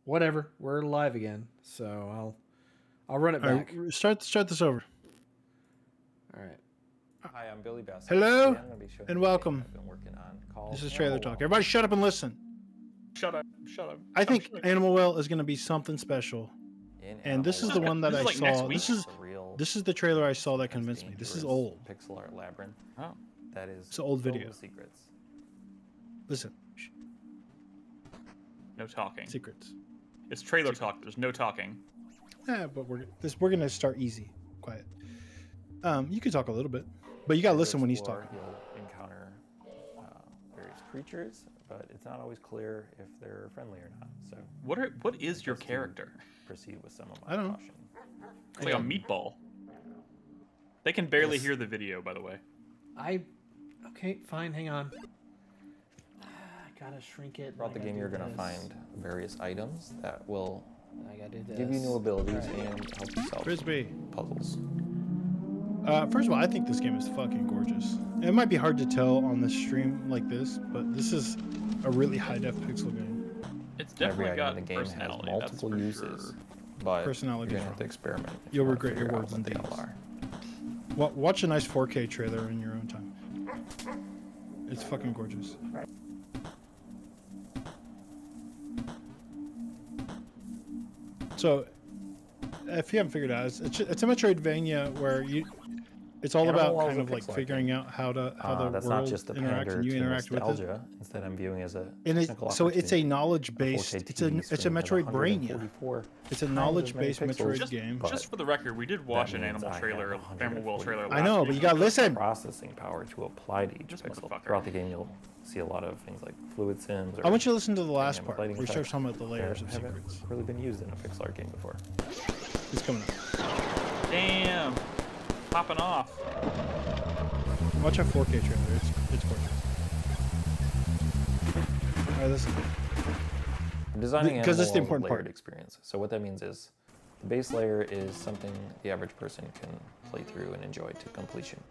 whatever. We're live again, so I'll run it back. Right, start this over. All right. Hi, I'm Billy Bass. Hello and welcome. I've been working on This is Trailer Talk. Everybody shut up and listen. Shut up. Shut up. I think Animal Well is going to be something special. And this is the one that I saw. This is the trailer I saw that convinced me. This is old. Pixel art labyrinth. Oh. That is It's an old video. Secrets. Listen. No talking. Secrets. It's trailer talk. There's no talking. Yeah, but we're going to start easy, quiet. You can talk a little bit, but you got to listen when he's talking. You'll encounter various creatures, but it's not always clear if they're friendly or not. So what is your character? Proceed with some of my I don't know. caution. It's like a meatball. They can barely hear the video, by the way. Okay, fine. Hang on. I gotta shrink it. Throughout the game, you're gonna find various items that will I gotta do this. give you new abilities and help you solve Frisbee. puzzles. First of all, I think this game is fucking gorgeous. It might be hard to tell on this stream like this, but this is a really high-def pixel game. It's Every definitely item got in the game has personality. multiple that's for uses, sure. but Personality you're is gonna have wrong. to experiment. if You'll you wanna regret your figure out words what they and all deeds. are. Watch a nice 4K trailer in your own time. It's fucking gorgeous. So, if you haven't figured it out, it's a Metroidvania where it's all Animal about Well kind is of a like pixel figuring out how the That's world not just a interacts pander and you to interact with it. nostalgia. Instead, I'm viewing as a And technical so it's a opportunity. knowledge-based. A 4K It's a TV screen has Metroid Brainia. 144 It's a times knowledge-based as many Metroid pixels, game. but Just for the record, we did watch that an means Animal I have trailer, Animal Well trailer. I know, last but you week. gotta listen. processing power to apply to each This pixel. motherfucker. Throughout the game, you'll see a lot of things like fluid sims. I want you to listen to the last dynamic part lighting where he starts effects talking about the layers that of haven't secrets. really been used in a pixel art game before. It's coming up. Damn. Popping off. Watch a 4K trailer. It's gorgeous. All right, listen. I'm designing Because it's the Animal Well important as a layered part. experience. So what that means is the base layer is something the average person can play through and enjoy to completion.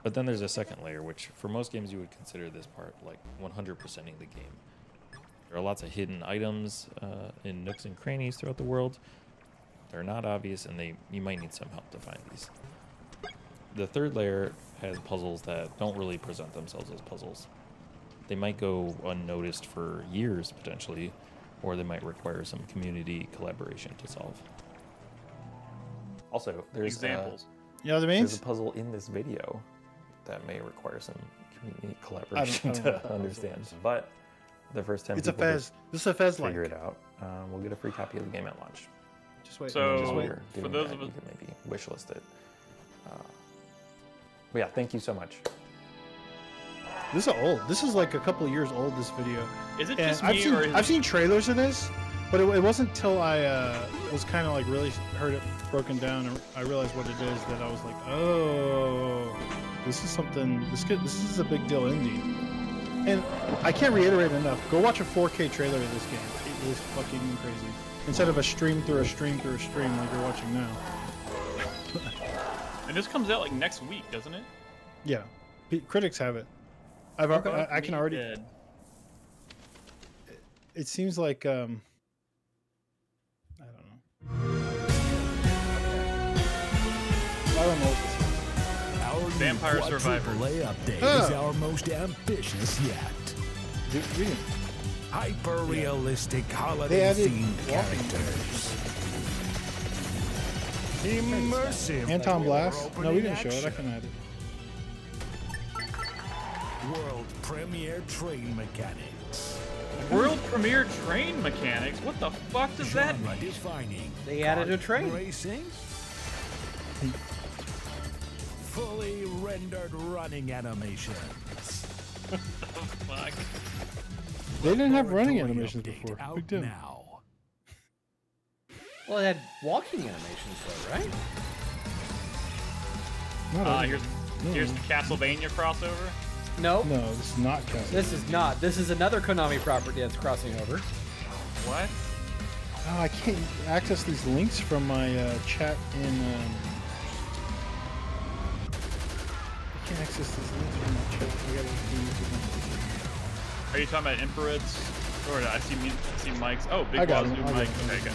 But then there's a second layer, which for most games you would consider this part like 100%ing the game. There are lots of hidden items in nooks and crannies throughout the world. They're not obvious, and you might need some help to find these. The third layer has puzzles that don't really present themselves as puzzles. They might go unnoticed for years, potentially, or they might require some community collaboration to solve. Also, there's Examples. You know what I mean? there's a puzzle in this video that may require some community collaboration I don't to understand. But the first 10 It's a people to Fez. This is a Fez like. figure it out, we'll get a free copy of the game at launch. Just wait. So- Just while for you're doing those that, of us- you can maybe wishlist it. But yeah, thank you so much. This is old. This is like a couple of years old. This video. Is it And just I've me, seen or is I've seen trailers of this, but it wasn't until I was kind of like really heard it broken down and I realized what it is that I was like, oh, this is something. This is a big deal indie. And I can't reiterate enough. Go watch a 4K trailer of this game. It is fucking crazy. Instead of a stream through a stream through a stream like you're watching now. and this comes out like next week, doesn't it? Yeah, critics have it. I can already. Dead. It seems like I don't know. I don't know what this is. Our Vampire new Survivors. AAA update Huh. is our most ambitious yet. We didn't. Hyper-realistic They holiday added themed walking. characters. Immersive. Anton Blast? No, we opening didn't show it. I action. can add it. World premiere train mechanics. World premiere train mechanics? What the fuck does that Genre mean? defining. They added a train. Racing. Fully rendered running animations. Fuck. They didn't have running Territory animations update before. Out Big deal. now. Well, it had walking animations though, right? Not all. Here's the Castlevania crossover. No. No, this is not Castle. This is not. This is another Konami property that's crossing over. What? Oh, I can't access these links from my chat in. I can't access these links from my chat. I gotta use them. Are you talking about Infrareds? Or I see Mike's. Oh, I Big got Wazoo him, I got Mike. him. Okay, good.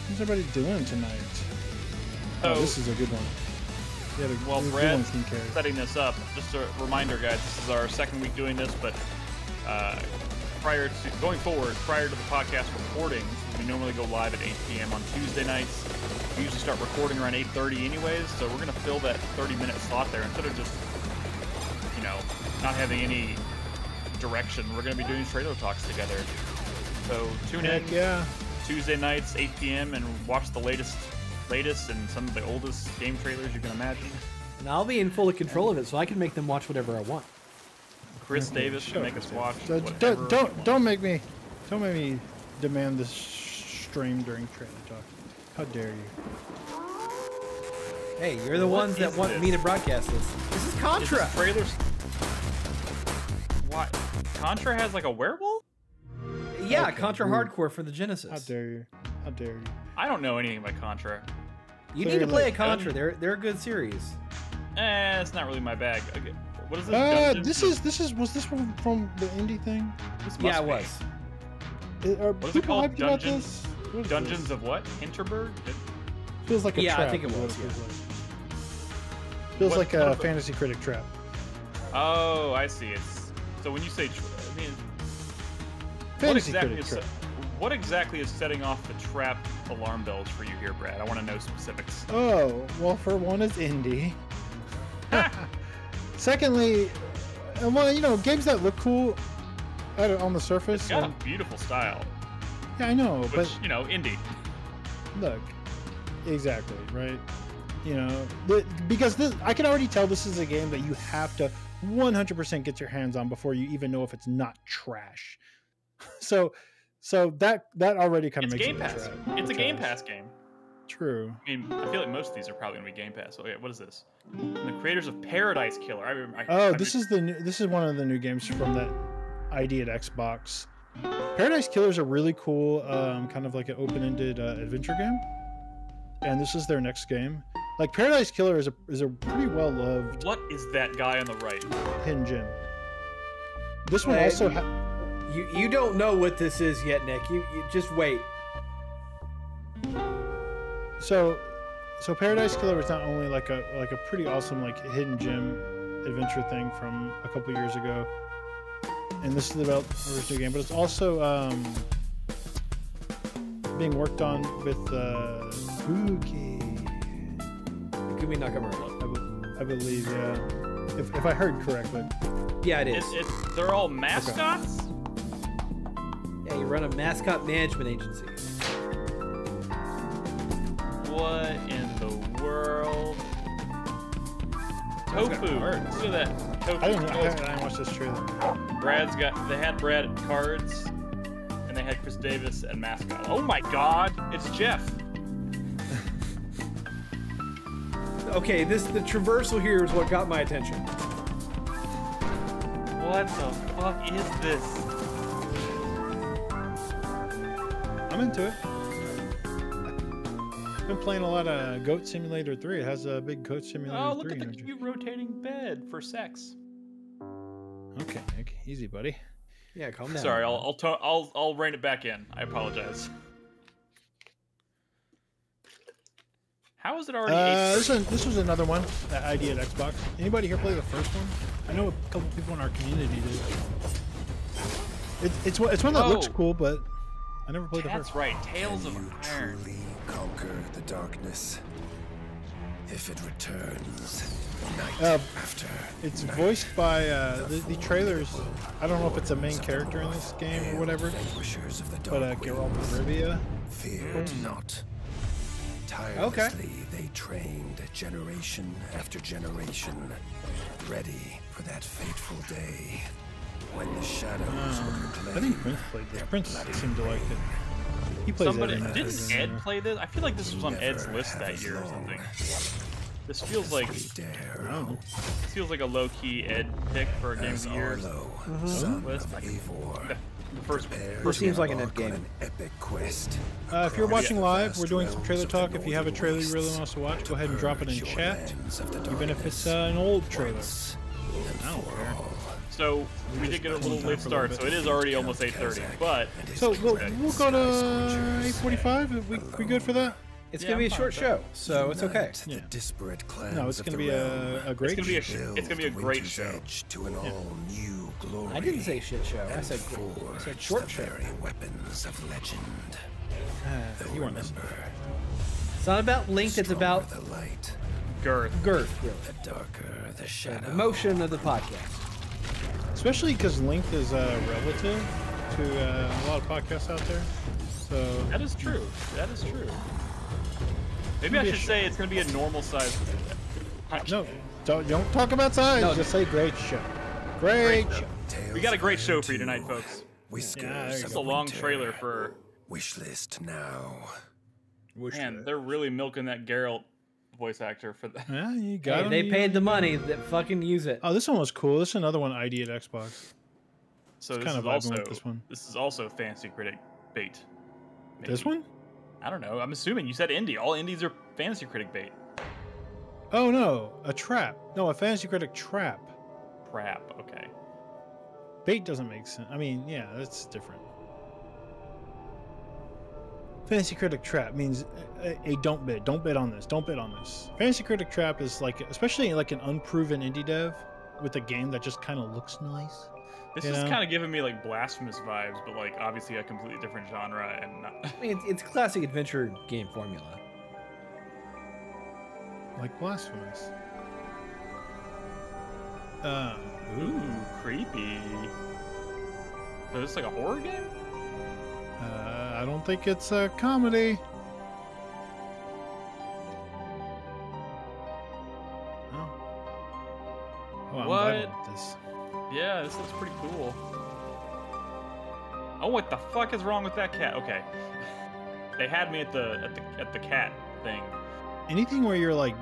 What's everybody doing tonight? So, Oh, this is a good one. Yeah, well, good Brad one, Team Carry. setting this up. Just a reminder, guys. This is our second week doing this, but prior to the podcast recordings, we normally go live at 8 p.m. on Tuesday nights. We usually start recording around 8:30 anyways, so we're gonna fill that 30-minute slot there instead of just, not having any direction. We're gonna be doing trailer talks together. So tune in. Heck yeah. Tuesday nights, 8 p.m., and watch the latest and some of the oldest game trailers you can imagine. And I'll be in full control of it, so I can make them watch whatever I want. Chris Davis should make us watch So whatever. don't make me demand this stream during trailer talk. How dare you? Hey, you're the What ones that is want this? me to broadcast this. This is Is Contra. this trailers. What? Contra has like a werewolf? Yeah, Okay, Contra rude. Hardcore for the Genesis. How dare you? How dare you? I don't know anything about Contra. You So need to you're play a like- Contra. They're a good series. It's not really my bag. Okay. What is this? Dungeons Was this from the indie thing? This Yeah, must it be. was. Are What is it people called? hyped about Dungeons- this? What is Dungeons this? of what? Hinterberg? Feels like a Yeah, I trap. think it is what was, feels yeah. like. Feels What- like what a about- fantasy critic trap. Oh, I see. It's so when you say, I mean, Fantasy critic trap. what exactly is setting off the trap alarm bells for you here, Brad? I want to know specifics. Oh, well, for one, it's indie. Secondly, well, games that look cool on the surface. It's got a beautiful style, Yeah, I know, which but indie. look, exactly, right? Because I can already tell this is a game that you have to 100% get your hands on before you even know if it's not trash. So that already kind of It's makes Game it Pass. trash. It's a Game Pass game. True. I mean, I feel like most of these are probably gonna be Game Pass. Okay, what is this? From the creators of Paradise Killer. This is one of the new games from that ID at Xbox. Paradise Killer is a really cool, kind of like an open-ended adventure game, and this is their next game. Like Paradise Killer is a pretty well-loved What is that guy on the right? hidden gem. This one Hey, also You don't know what this is yet, Nick. You just wait. so Paradise Killer is not only like a pretty awesome like hidden gem adventure thing from a couple years ago, and this is the original game, but it's also being worked on with Fuki. Ikumi Nakamura. I believe, yeah. If I heard correctly. Yeah, it is. They're all mascots. Yeah, you run a mascot management agency. What in the world? Tofu. Look at that. Tofu. I didn't watch this trailer. They had Brad at cards, and they had Chris Davis and mascot. Oh my God! It's Jeff. Okay, the traversal here is what got my attention. What the fuck is this? I'm into it. I've been playing a lot of Goat Simulator 3. It has a big Goat Simulator 3 Oh, look at the energy. cute rotating bed for sex. Okay, Nick. Easy, buddy. Yeah, calm down. Sorry, I'll rein it back in. I apologize. How is it already? This was another one that ID at Xbox. Anybody here play the first one? I know a couple people in our community did. It's one that looks Oh. cool, but I never played the That's first. right. Tales of You Iron. truly conquer the darkness. If it returns, night after It's night, voiced by the trailers. I don't know if it's a main character in this game or whatever, vanquishers of the but dark Geralt winds. of Rivia. Feared not. Tirelessly, they trained generation after generation, ready for that fateful day when the shadows would I think reclaim. Prince played this. Prince seemed to like it. He plays Somebody every night. didn't Ed play this? I feel like this was on Ed's list that year or something. This feels like a low-key Ed pick for a game of the year. Son List. of Eivor. The first This seems like an Ed game. An epic quest. If you're watching Yeah. live, we're doing some trailer Realms of talk. the If you have a trailer you really Northern want us to watch, go ahead and drop it in Purge your chat. lands of the Even if it's darkness an old trailer. once So we did get a little late start, so it is already almost 8:30. But So we'll go to 8:45. We good for that? It's gonna be a short show, so it's okay. Yeah. The disparate clans No, it's of gonna the be realm a great. it's gonna be a build great Winter's show. Edge to an all-new glory. I didn't say shit show. I said short the show. very weapons of legend. You weren't listening. It's not about length. It's about The light, Girth. girth, really. the darker the The shadow. emotion of the podcast. Especially because length is relative to a lot of podcasts out there. So That is true. That is true. Maybe I Maybe a should say it's gonna be a normal size. no, don't talk about size. No. Just say great show. Great show. We got a great show for you tonight, folks. Whiskers Yeah, there you of It's go. a long winter. trailer for. Wish list now. Man, they're really milking that Geralt voice actor for that. Yeah, you got Hey, him, they you- paid the money. That fucking use it. Oh, this one was cool. This is another one ID at Xbox. So this kind is of vibing also with this one. this is also Fantasy Critic bait. This Maybe. one? I don't know. I'm assuming you said indie. All indies are Fantasy Critic bait. Oh no, a trap. No, a Fantasy Critic trap. Crap. Okay. Bait doesn't make sense. I mean, yeah, that's different. Fantasy Critic trap means a don't bid. Don't bid on this. Don't bid on this. Fantasy Critic trap is like, especially like an unproven indie dev with a game that just kind of looks nice. This You is know? kind of giving me like Blasphemous vibes, but like obviously a completely different genre and not. I mean, it's classic adventure game formula. Like Blasphemous. Ooh, creepy. So this is like a horror game? I don't think it's a comedy. Oh. Oh, I'm What? vibing with this. Yeah, this looks pretty cool. Oh, what the fuck is wrong with that cat? Okay. They had me at the cat thing. Anything where you're like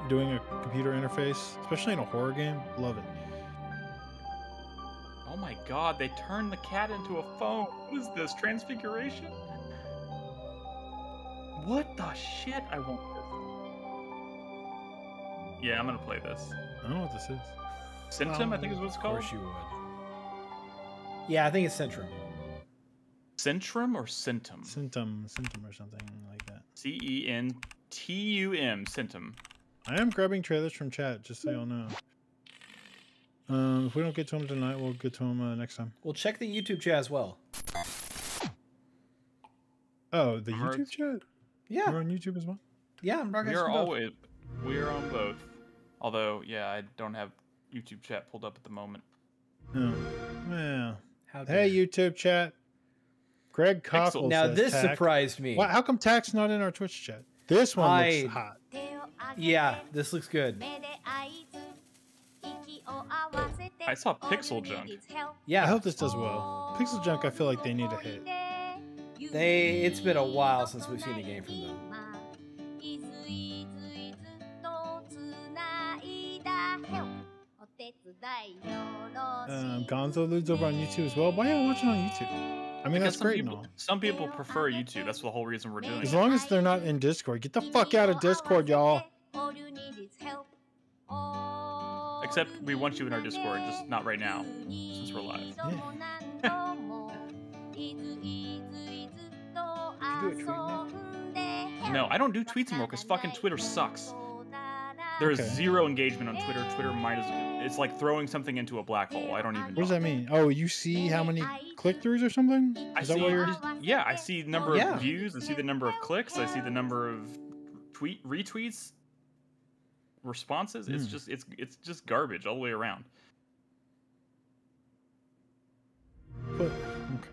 doing a computer interface, especially in a horror game, love it. Oh my god, they turned the cat into a phone. What is this? Transfiguration? What the shit? I want this. Yeah, I'm gonna play this. I don't know what this is. Symptom, I think is what it's Of called. course you would. Yeah, I think it's Centrum. Centrum or Centum? Symptom or something like that. Centum. Centum. I am grabbing trailers from chat, just so y'all know. If we don't get to them tonight, we'll get to them next time. Well, check the YouTube chat as well. Oh, the Alright. YouTube chat? Yeah, You're on YouTube as well? yeah, I'm We broadcasting are both. always we are on both. Although, yeah, I don't have YouTube chat pulled up at the moment. No. Well. How Hey, dare. YouTube chat. Greg Cockle Now says this Tack. surprised me. Why, how come Tack's not in our Twitch chat? This one looks hot. Yeah, this looks good. I saw Pixel Junk. I Yeah, hope this does well. Pixel Junk, I feel like they need a hit. it's been a while since we've seen a game from them. Gonzo Ludes over on YouTube as well. Why are you watching on YouTube? I mean, that's Because great and all. some people prefer YouTube. That's the whole reason we're doing As it. long as they're not in Discord. Get the fuck out of Discord, y'all. Except we want you in our Discord, just not right now, since we're live. No, I don't do tweets anymore because fucking Twitter sucks. There is Okay. zero engagement on Twitter. Twitter it's like throwing something into a black hole. I don't even. What does that mean? Oh, you see how many click-throughs or something? I Is that see. what you're... Yeah, I see the number Yeah. of views. I see the number of clicks. I see the number of retweets, responses. It's just garbage all the way around. But, okay.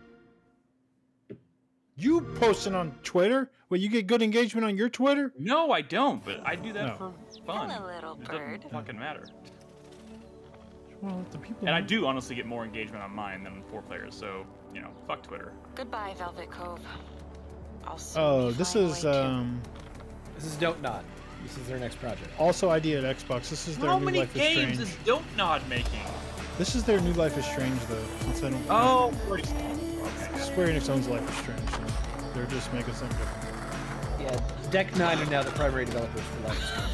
You posting on Twitter? Well, you get good engagement on your Twitter? No, I don't. But I do that No. for fun. Hello, little It bird. doesn't fucking matter. Well, the people... And I do honestly get more engagement on mine than 4 players. So fuck Twitter. Goodbye, Velvet Cove. I'll soon Oh, be this flying is away, too. This is Don't Nod. This is their next project. also ID at Xbox. This is their How new many Life is games Strange. is Don't Nod making? This is their new Life is Strange, though. Since I don't... Oh, Square Enix owns Life is Strange, so they're just making something different. Yeah, Deck 9 are now the primary developers for Life is Strange.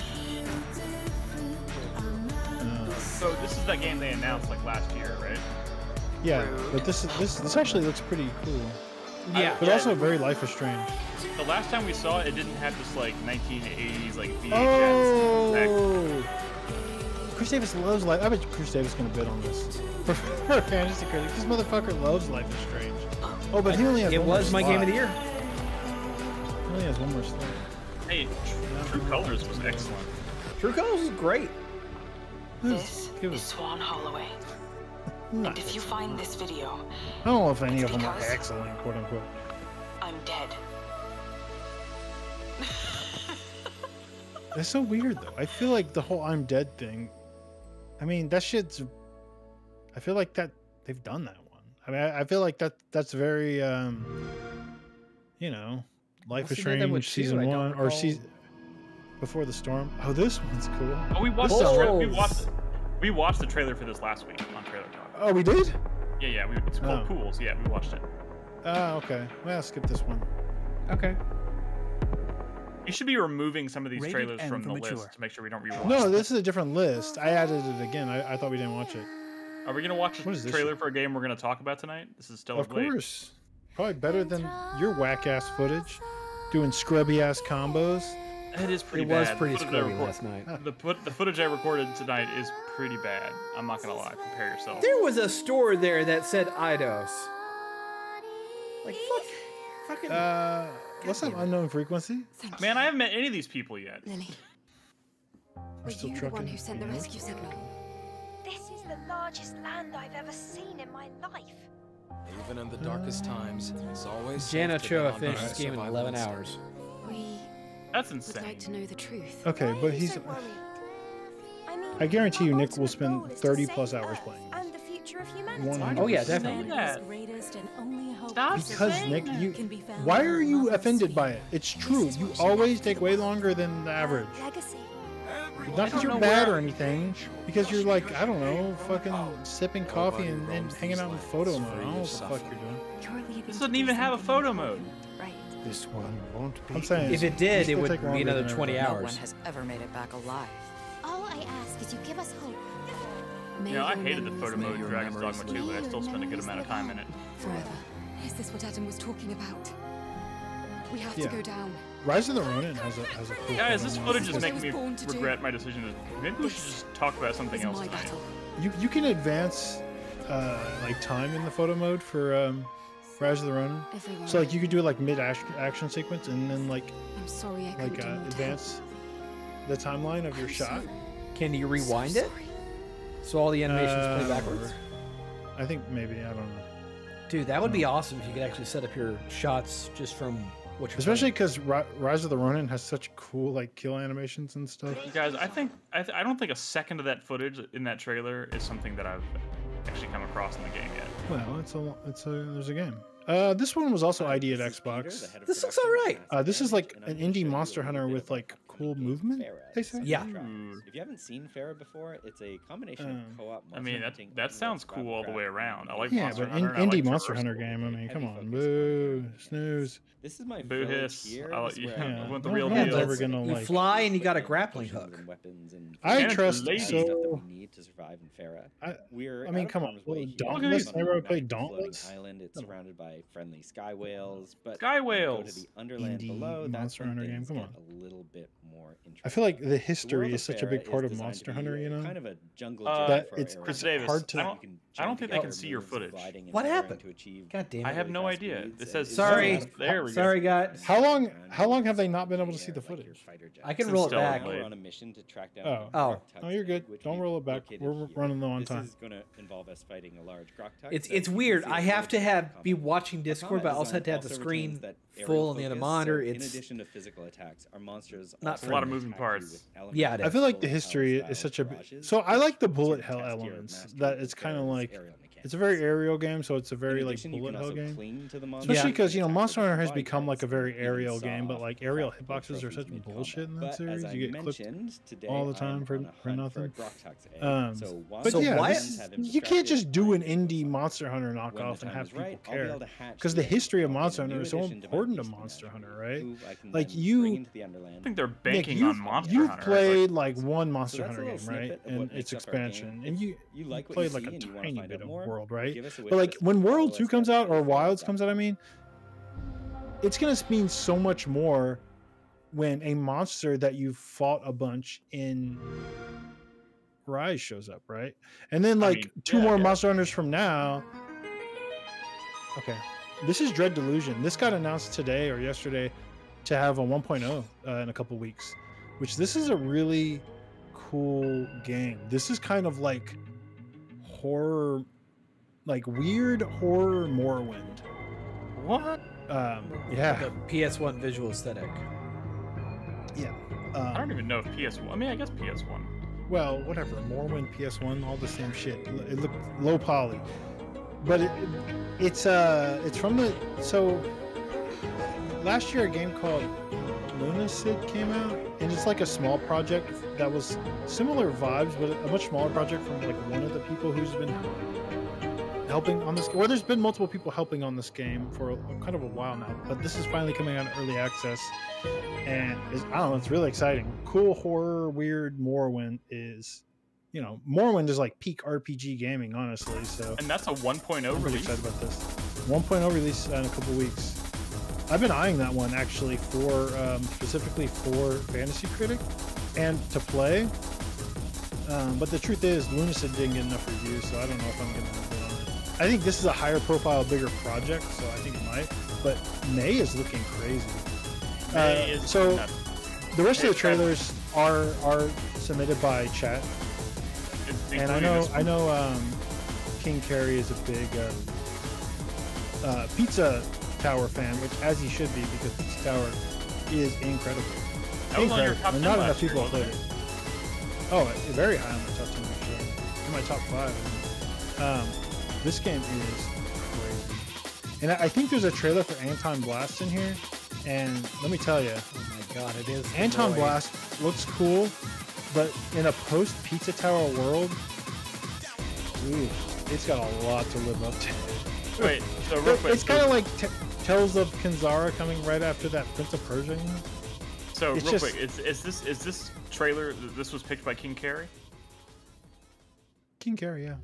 So this is that game they announced like last year, right? Yeah, but this actually looks pretty cool. Yeah. But also very Life is Strange. The last time we saw it, it didn't have this like 1980s like VHS. Oh! Chris Davis loves Life. I bet Chris Davis is gonna bid on this for Fantasy Critic. This motherfucker loves Life is Strange. Oh, but he only has. It one more was my slot. game of the year. He only has one more slot. Hey, True Colors was excellent. True Colors is great. This Give is us- Swan Holloway. And if you find this video, I don't know if any It's of them are because- excellent, quote unquote. I'm dead. It's so weird though. I feel like the whole "I'm dead" thing. I mean, that shit's. I feel like that they've done that one. I mean, I feel like that's very, you know, Life is Unless they did that with Strange two, I season don't 1 or recall. season Before the Storm. Oh, this one's cool. Oh, we watched Pools. we watched the trailer for this last week on Trailer Talk. Oh, we did? Yeah, it's called Oh. Pools. Yeah, we watched it. Oh, okay. Well, I'll skip this one. Okay. You should be removing some of these Rated trailers M from for the mature. list to make sure we don't rewatch. No, them. this is a different list. I added it again. I thought we didn't watch it. Are we gonna watch What is a this trailer shit? for a game we're gonna talk about tonight? This is Stellar Of Blade. course. Probably better than your whack ass footage, doing scrubby ass combos. It is pretty It bad. was The pretty footage I screwy record- last night. The footage I recorded tonight is pretty bad. I'm not gonna lie. Prepare yourself. There was a store there that said Eidos. Like fucking. What's up, Unknown Frequency? Man, I haven't met any of these people yet. Lily, We're were still you the one trucking. who sent the rescue signal? This is the largest land I've ever seen in my life. Even in the darkest times, it's always Jana safe to Choa get on finished by this game in survival 11 instinct. hours. We That's would insane. like to know the truth. Okay, Why but are you he's. so worried? I mean, I guarantee you our Nick will ultimate spend goal is to 30 save plus hours Earth playing and the future of humanity. 100%. Oh yeah, Say definitely. that. Because Nick, why are you offended by it? It's true. You always take way longer than the average. Legacy. Not because you're bad or anything. Because you're like, I don't know, fucking sipping coffee and hanging out in photo mode. I don't know what the fuck you're doing. This doesn't even have a photo mode. Right. This one won't be. I'm saying. If it you did, it still would take be longer another than 20 everybody. hours. has ever made it back alive. All I ask is you give us hope. May You know, I your hated the memories photo live mode in your Dragon's memories Dogma 2, but I still spent a good amount of time in it. forever. Is this what Adam was talking about? We have Yeah. to go down. Rise of the Ronin has a cool. Guys, this photo footage mode. is what I making was me born to do. regret my decision to. Maybe we should just talk about something It's else my tonight. battle. You can advance like time in the photo mode for Rise of the Ronin. Everyone. So like you could do it like mid action sequence and then like I'm sorry I couldn't do more to help. advance the timeline of your I'm shot. so, Can you rewind so it sorry. so all the animations play backwards? I think maybe, I don't know. Dude, that would be awesome if you could actually set up your shots just from what you're Especially because Rise of the Ronin has such cool like kill animations and stuff. Guys, I don't think a second of that footage in that trailer is something that I've actually come across in the game yet. Well, there's a game. This one was also ID at Xbox. This looks all right. This is like an indie Monster Hunter with like cool movement. They say. Yeah. If you haven't seen Farah before, it's a combination of co-op. I mean, that sounds cool all the way around. I like Yeah, Monster but Hunter. and I indie like Monster traversal. Hunter game. I mean, come on, boo, snooze. This is my Boo village hiss. here. I This like- is where yeah, I I want the learned real No one's deal. ever gonna You like. fly and you got a grappling potions hook. and weapons and I And trust lady. stuff that so. we need to survive in Farah. I We're mean, out of come on. harm's way Well, here. Dauntless. On a Never played magic floating Dauntless. Island. It's surrounded by friendly sky whales, but Sky when you go whales. to the underland Indie below, that's Monster when Hunter game, things come get on. a little bit more interesting. I feel like the The history world is of such a Farah big is part of designed to Monster be Hunter, you know. kind of a jungle That gym it's for Chris areas. Davis, hard to- I don't- You can I don't jump think I can together see your moves and footage. gliding and What soaring happened? to achieve God damn I it. have no really fast idea. speeds It and says it's Sorry. just There we go. Sorry, guys. How long around have they and not been able to in see the air like your footage? fighter jet. I can Since roll it Stellar back. Blade. We're on a mission to track down Oh. the Oh. Grok Tug Oh, you're good. Tug, which Don't we've roll it back. located We're here. running low on This time. is going to involve us fighting a large Grok Tug. It's so you can weird. see I it have to in have be combat. watching Our Discord, but I combat also have to have the design screen retains that aerial full on the focus, monitor. so in It's addition to physical attacks, our monsters not also for A lot of moving attack you parts. with elements Yeah, it I is. feel like the bullet history hell is style such a. barrages So I like the to bullet test hell your elements. mastery That of it's kind of Farah's like aerial mechanics. It's a very aerial game, so it's a very In like addition, you bullet can hell also game. cling to the monster. Especially because you know Attack Monster with Hunter has body become like a parts, very even aerial saw game, but like aerial hitboxes are such bullshit in that But series. as I You get clipped mentioned, today all the I time am for on a hunt nothing. For a Groktox egg. So But So yeah, why- you can't just do an indie Monster Hunter knockoff and have people care. Because the history of Monster Hunter is so important to Monster Hunter, right? Like I I think they're Nick, banking you've, on Monster you've Hunter. played like one Monster that's a Hunter little game, right? snippet of And what its makes up our game. expansion, If and you like what played you like see a and you wanna tiny find bit out of more, World, right? give us a But wish like list when and World follow 2 us comes at out or Fairfield Wilds comes out, I Outdoors. mean, it's gonna mean so much more when a monster that you fought a bunch in Rise shows up, right? And then I like mean, two yeah, more yeah. Monster Hunters from now. Okay, this is Dread Delusion. This got announced today or yesterday to have a 1.0 in a couple weeks, which this is a really cool game. This is kind of like horror, like weird horror Morrowind. What? Yeah. The PS1 visual aesthetic. Yeah. I don't even know if PS1. I mean, I guess PS1. Well, whatever. Morrowind, PS1, all the same shit. It looked low poly, but it's from the last year a game called Lunacid came out, and it's like a small project that was similar vibes, but a much smaller project from like one of the people who's been helping on this. Or there's been multiple people helping on this game for kind of a while now, but this is finally coming out in early access, and I don't know, it's really exciting. Cool horror, weird Morrowind is, you know, Morrowind is like peak RPG gaming, honestly. So, And that's a 1.0 I'm pretty release. excited about this. 1.0 release in a couple weeks. I've been eyeing that one actually for specifically for Fantasy Critic and to play. But the truth is, Lunacid didn't get enough reviews, so I don't know if I'm going to bid on it. I think this is a higher profile, bigger project, so I think it might. But May is looking crazy. May is so nuts. the rest of the Hey, trailers are submitted by chat, and I know King Carey is a big Pizza Tower fan, which as he should be, because Pizza Tower is incredible. That was on your top 10 Not enough last year, people have played wasn't it. Oh, very high on my top 10 actually. In my top 5. This game is crazy. And I think there's a trailer for Anton Blast in here. And let me tell you, Oh my god, it is. the Anton boy. Blast looks cool, but in a post Pizza Tower world, ooh, it's got a lot to live up to. Wait, so real quick. It's kind of like Tales of Kanzara coming right after that Prince of Persia. You know? So it's real just- quick, is this trailer? This was picked by King Carey. King Carey, yeah.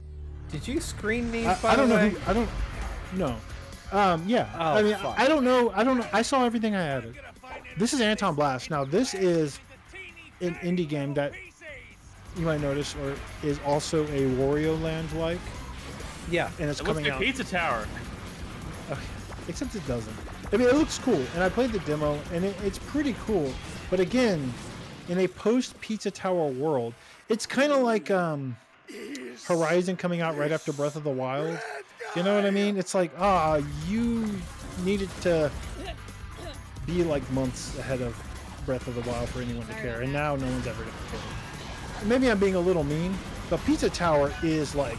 Did you screen these? I don't know. I don't. No. Yeah. Oh, I mean, fuck. I don't know. I saw everything I added. This is Anton Blast. Now, this is an indie game that you might notice, or is also a Wario Land like, Yeah. and it's It looks coming like out. Pizza Tower. Okay. Except it doesn't. I mean, it looks cool, and I played the demo, and it's pretty cool. But again, in a post Pizza Tower world, it's kind of like Horizon coming out right after Breath of the Wild. You know what I mean? It's like, you needed to be like months ahead of Breath of the Wild for anyone to care, and now no one's ever gonna care. Maybe I'm being a little mean, but Pizza Tower is like,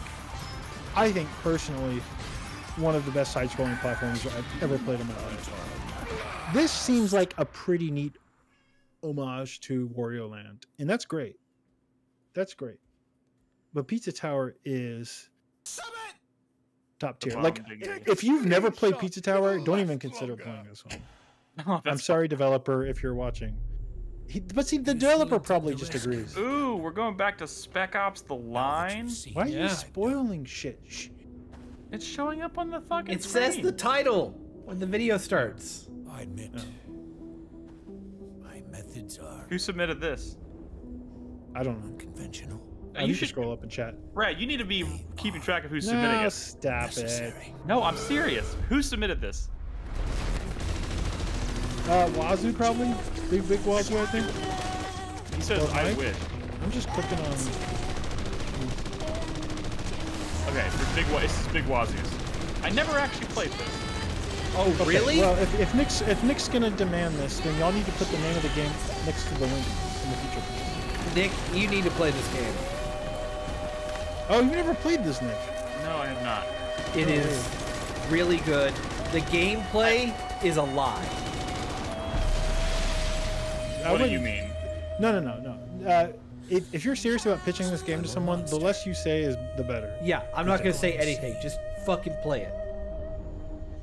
I think personally, one of the best side-scrolling platforms I've ever played in my life. This seems like a pretty neat homage to Wario Land, and that's great. That's great. But Pizza Tower is top tier. Like, if you've never played Pizza Tower, don't even consider playing this one. Oh, I'm sorry, developer, if you're watching. But see, the developer probably just agrees. Ooh, we're going back to Spec Ops: The Line. Why are you spoiling shit? Shh. It's showing up on the fucking It screen. says the title when the video starts. I admit, my methods are Who submitted this? I don't know. conventional. I You need to should, scroll up and chat. Brad. You need to be keeping track of who's submitting No, it. stop it. Necessary. No, I'm serious. Who submitted this? Wazoo probably. Big Wazoo, I think. He says, Well, "I Mike? wish." I'm just clicking on. Okay, this is Big Wazoo's. I never actually played this. Oh, Okay, really? Well, if Nick's gonna demand this, then y'all need to put the name of the game next to the link in the future. Nick, you need to play this game. Oh, you never played this, Nick? No, I have not. It is really good. The gameplay is a lie. What do you mean? No. If you're serious about pitching this game to someone, the less you say is the better. Yeah, I'm not gonna say anything. Just fucking play it.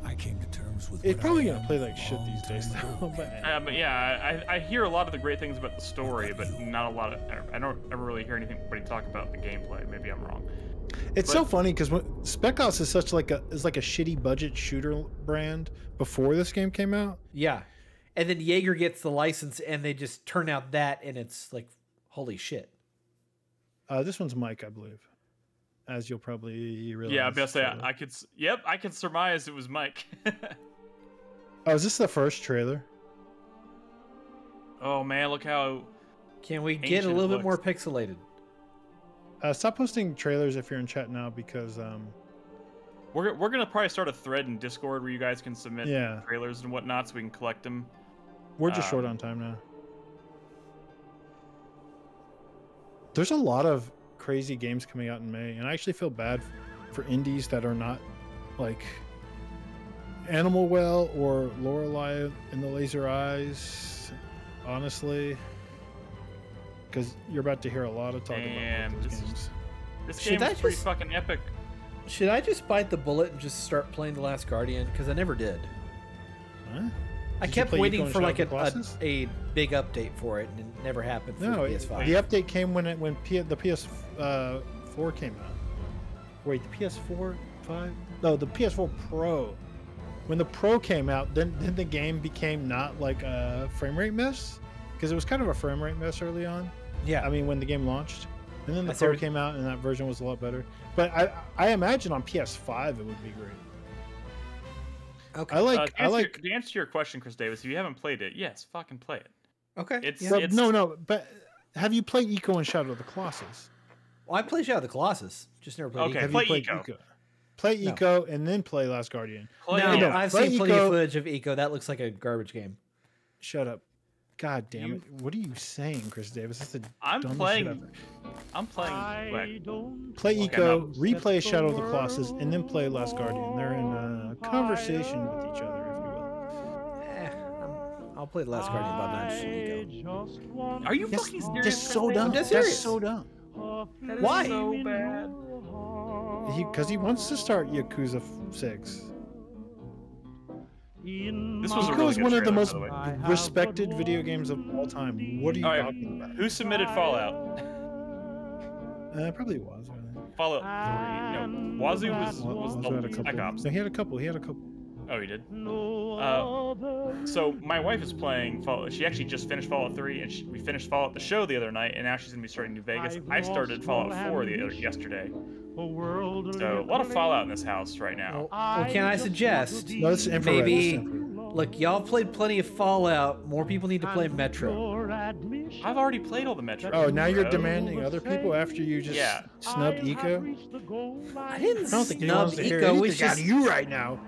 I came to terms with. It's probably gonna play like shit these days, though. But yeah, I hear a lot of the great things about the story, but not a lot of. I don't ever really hear anybody talk about the gameplay. Maybe I'm wrong. It's so funny because Spec Ops is such like a shitty budget shooter brand before this game came out. Yeah, and then Jaeger gets the license, and they just turn out that, and it's like, holy shit. This one's Mike, I believe, as you'll probably realize. Yeah, I'm gonna say I could surmise it was Mike. Oh, is this the first trailer? Oh man, look how. Can we get a little bit more pixelated? Stop posting trailers if you're in chat now, because we're gonna probably start a thread in Discord where you guys can submit trailers and whatnot, so we can collect them. We're just short on time now. There's a lot of crazy games coming out in May, and I actually feel bad for indies that are not like Animal Well or Lorelei and the Laser Eyes, honestly, because you're about to hear a lot of talk about those games. This game is pretty fucking epic. Should I just bite the bullet and just start playing The Last Guardian? Because I never did. Huh? I kept waiting for like a big update for it, and it never happened for No, the PS5. the update came when the PS4 came out. Wait, the PS4 5? No, the PS4 Pro. When the Pro came out, then the game became not like a frame rate mess, because it was kind of a frame rate mess early on. Yeah. I mean, when the game launched, and then the Pro came out, and that version was a lot better. But I imagine on PS5 it would be great. Okay. To answer your question, Chris Davis, if you haven't played it, yes, fucking play it. Okay. It's no, but have you played Eco and Shadow of the Colossus? Well, I played Shadow of the Colossus, just never played Eco. Have you played Eco? Play Eco and then play Last Guardian. I've seen plenty of footage of Eco. That looks like a garbage game. Shut up. God damn it. What are you saying, Chris Davis? That's the I'm dumbest playing. shit ever. I'm playing. Play Eco, replay Shadow of the Colossus, and then play Last Guardian. They're in a conversation with each other, if you will. I'll play The Last Guardian, but I'm not interested in Eco. Are you fucking serious? That's so dumb. That's so dumb. Why? So bad. Because he wants to start Yakuza 6. This was Eco is one of the most respected video games of all time. What are you talking about? Who submitted Fallout? Probably Wazoo. Fallout 3. No, Wazoo was the Spec Ops. No, he had a couple. Oh, he did? So my wife is playing Fallout. She actually just finished Fallout 3, and we finished Fallout the show the other night, and now she's going to be starting New Vegas. I started Fallout 4 yesterday. So a lot of Fallout in this house right now. Well, can I suggest maybe... Look, y'all played plenty of Fallout. More people need to play Metro. I've already played all the Metro. Oh, now you're demanding other people after you just snubbed Eco? I didn't snub Eco. It's just you right now.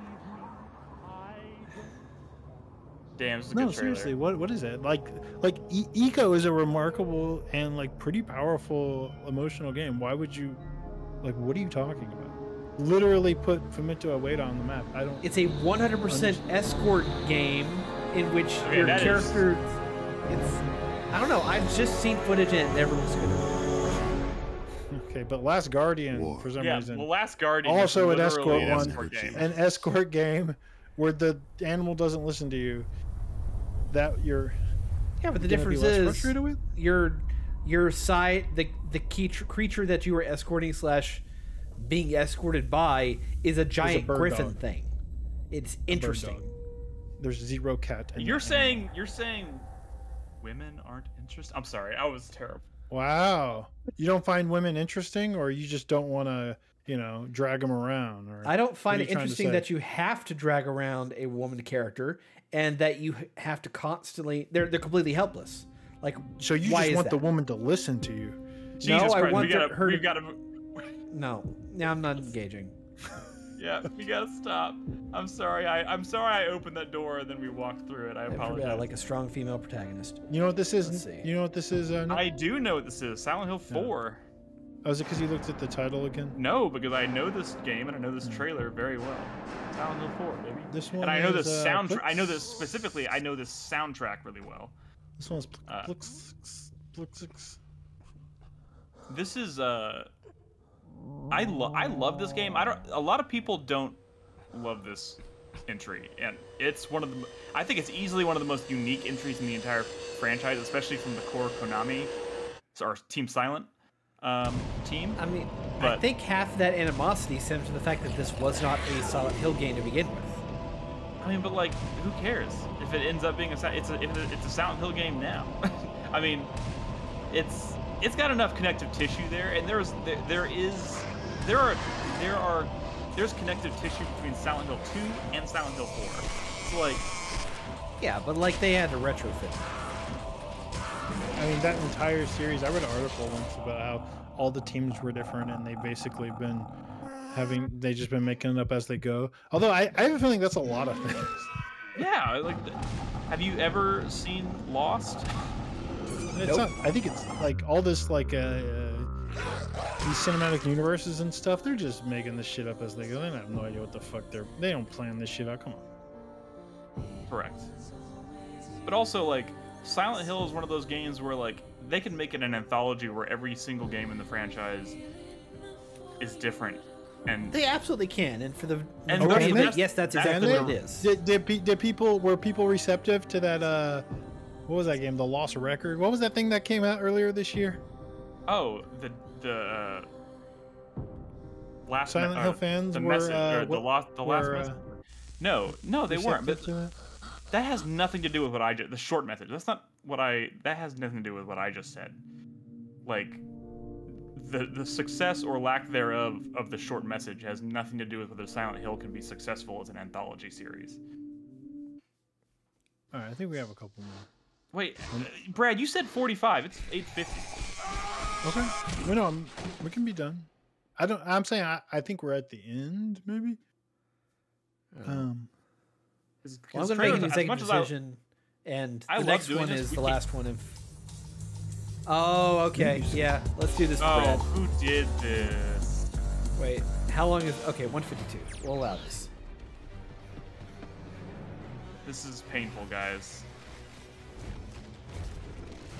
Damn, this is a good trailer. Seriously, what is it? Like Eco is a remarkable and like pretty powerful emotional game. Why would you, like, what are you talking about? Literally put Fumito Ueda on the map. I don't. It's a 100% escort game in which your character. It's. I don't know. I've just seen footage and it never looks good. Okay, but Last Guardian for some reason. Well, Last Guardian also is an escort an escort game where the animal doesn't listen to you. That you're. Yeah, but the difference is your side, the creature that you were escorting / being escorted by is a giant griffin thing. It's interesting. There's zero cat. You're saying women aren't interested? I'm sorry, I was terrible. Wow. You don't find women interesting, or you just don't want to, drag them around? Or I don't find it interesting that you have to drag around a woman character and that you have to constantly. They're completely helpless. Like, so you just want the woman to listen to you? Jesus Christ, I want her. We gotta. No, I'm not engaging. Yeah, we gotta stop. I'm sorry. I'm sorry I opened that door and then we walked through it. I apologize. Yeah, like a strong female protagonist. You know what this is? You know what this is? I do know what this is. Silent Hill 4. Oh, is it because you looked at the title again? No, because I know this game and I know this trailer very well. Silent Hill 4, baby. This one and I know is, this soundtrack. I know this specifically. I know this soundtrack really well. This one's This is I love this game. A lot of people don't love this entry, and it's one of the. I think it's easily one of the most unique entries in the entire franchise, especially from the core Konami or Team Silent team. I mean, but I think half of that animosity stems from the fact that this was not a Silent Hill game to begin with. I mean, but like, who cares if it ends up being it's a Silent Hill game now? I mean, it's got enough connective tissue there, and there's connective tissue between Silent Hill 2 and Silent Hill 4. It's like, yeah, but like they had to retrofit. I mean, that entire series. I read an article once about how all the teams were different, and they basically been just been making it up as they go. Although I have a feeling that's a lot of things. Yeah, like, have you ever seen Lost? It's not, I think it's like all this like these cinematic universes and stuff. They're just making this shit up as they go. They have no idea what the fuck they don't plan this shit out. Come on. Correct. But also, like, Silent Hill is one of those games where like they can make it an anthology where every single game in the franchise is different. And they absolutely can, and for the yes, that's exactly what it is. Were people receptive to that? What was that game? The Lost Record. What was that thing that came out earlier this year? Oh, the last Silent Hill fans the were message, the last message. No, they weren't. But that has nothing to do with what I just. The short message. That's not what I. That has nothing to do with what I just said. Like. The success or lack thereof of the short message has nothing to do with whether Silent Hill can be successful as an anthology series. All right, I think we have a couple more. Wait, Brad, you said 45. It's 8:50. Okay. No, we can be done. I'm saying I think we're at the end, maybe. I'm gonna make an executive decision, and the next one is the last one. Oh, okay. Yeah, let's do this. Brad. Who did this? Wait, how long is... Okay, 152. We'll allow this. This is painful, guys.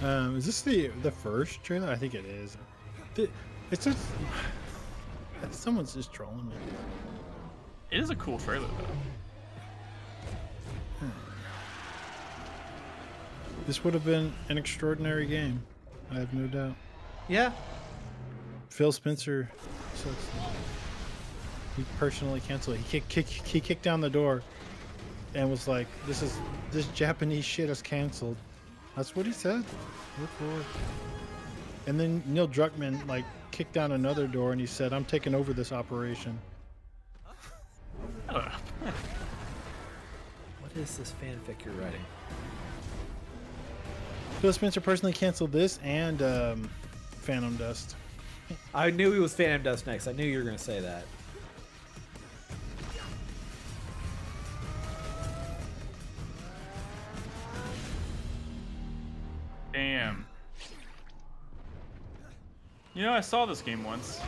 Is this the first trailer? I think it is. It's just... Someone's just trolling me. It is a cool trailer, though. This would have been an extraordinary game. I have no doubt. Yeah. Phil Spencer, he personally canceled it. He kicked down the door and was like, this Japanese shit is canceled. That's what he said. Look forward. And then Neil Druckmann like kicked down another door and he said, I'm taking over this operation. What is this fanfic you're writing? Phil Spencer personally canceled this and Phantom Dust. I knew he was Phantom Dust next. I knew you were going to say that. Damn. You know, I saw this game once.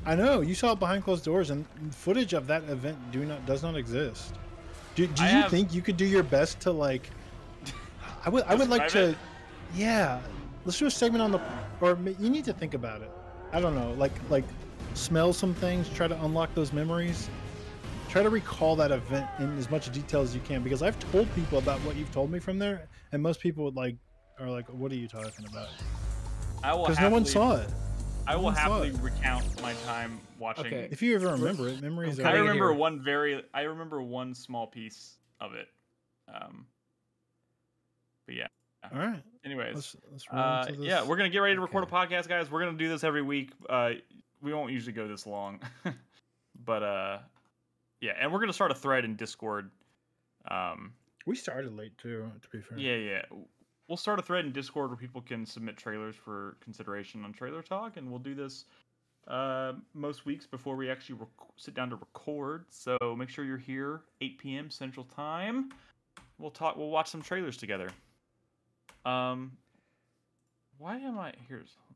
I know. You saw it behind closed doors, and footage of that event does not exist. Do you think you could do your best to like... I would like to... Yeah, let's do a segment on the, or you need to think about it. I don't know, like smell some things, try to unlock those memories, try to recall that event in as much detail as you can. Because I've told people about what you've told me from there, and most people are like, "What are you talking about?" Because no one saw it. I will happily recount my time watching. Okay. If you ever remember it, memories. I remember one small piece of it. But yeah. All right. Anyways, let's roll into this. Yeah, we're gonna get ready to record a podcast, guys. We're gonna do this every week. We won't usually go this long, but yeah, and we're gonna start a thread in Discord. We started late too, to be fair. Yeah. We'll start a thread in Discord where people can submit trailers for consideration on Trailer Talk, and we'll do this most weeks before we actually sit down to record. So make sure you're here 8 p.m. Central Time. We'll watch some trailers together. Why am I... Here's...